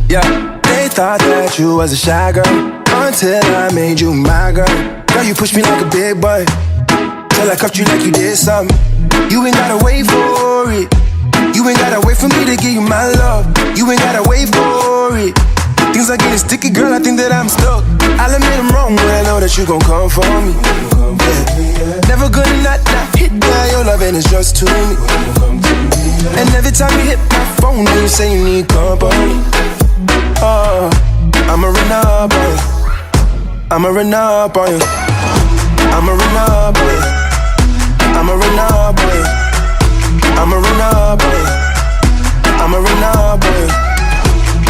Yeah, they thought that you was a shy girl until I made you my girl. Girl, you pushed me like a big boy till I cuffed you like you did something. You ain't gotta wait for it. You ain't gotta wait for me to give you my love. You ain't gotta wait for it. Things are getting sticky, girl, I think that I'm stuck. I'll admit I'm wrong, but I know that you gon' come for me. Yeah. Never gonna not hit that. Your loving is just to me. And every time you hit my phone, you say you need company. Oh, I'ma run up on you. I'ma run up on you. I'ma run up on you. I'ma run up on you. I'ma run up on you. I'ma run up on you.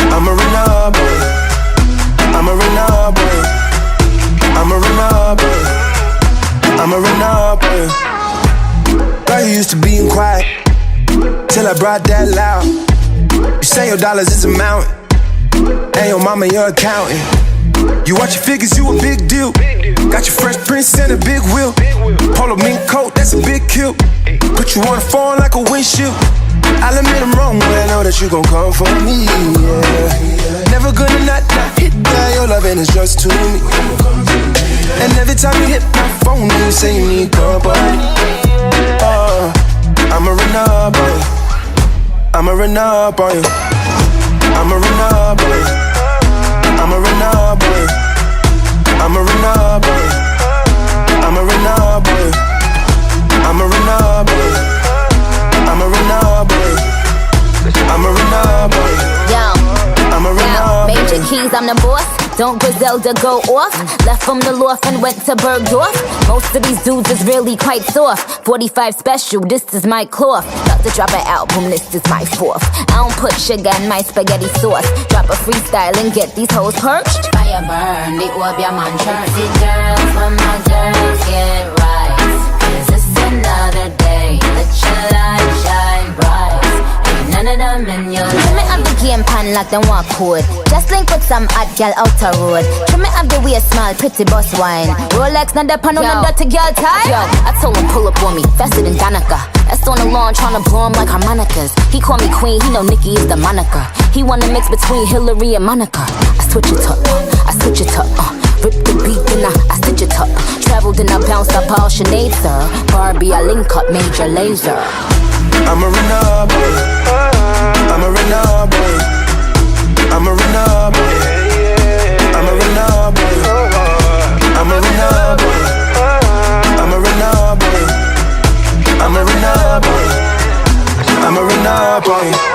I'ma run up on you. I'ma run up on you. I'ma run up on you. I'ma run up on you. Girl, you used to being quiet till I brought that loud. You say your dollars is a mountain, and your mama your accountant. You watch your figures, you a big deal. Got your Fresh Prince and a big wheel. Polo mink coat, that's a big kill. Put you on the phone like a windshield. I'll admit I'm wrong, but I know that you gon' come for me, yeah. Never gonna not hit that. Your loving is just to me. And every time you hit my phone, you say you need company. Oh, I'ma run up on you. I'ma run up on you. I'ma run up on you. I'ma run up on you. I'ma run up on you. I'ma run up on you. I'ma run up on you. I'ma run up on you. I'ma run up on you. I'ma run up on you. Major keys, I'm the boss. Don't Griselda go off? Left from the loft and went to Bergdorf. Most of these dudes is really quite soft. 45 special, this is my cloth. About to drop an album, this is my fourth. I don't put sugar in my spaghetti sauce. Drop a freestyle and get these hoes perched. Fire burn, the up your man church. The girls, when my girls get right. 'Cause it's another day. Let your light shine bright. Ain't none of them in your Trim me up the game pan like them walk code. Just link with some hot gal out the road. Trim me up the way small, pretty boss wine. Rolex, not the pan on the dirty girl tie. Yo, I told him pull up on me, faster than Danica. That's on the lawn tryna blow him like harmonicas. He call me queen, he know Nicki is the moniker. He wanna mix between Hillary and Monica. I switch it up, I switch it up. Rip the beat, then I stitch it up. Traveled and I bounced up all Sinead, sir. Barbie, I link up, Major Lazer. I'ma run up on you. I'ma run up on you. I'ma run up on you. I'ma run up on you. I'ma run up on you. I'ma run up on you. I'ma run up on you. I'ma run up on you.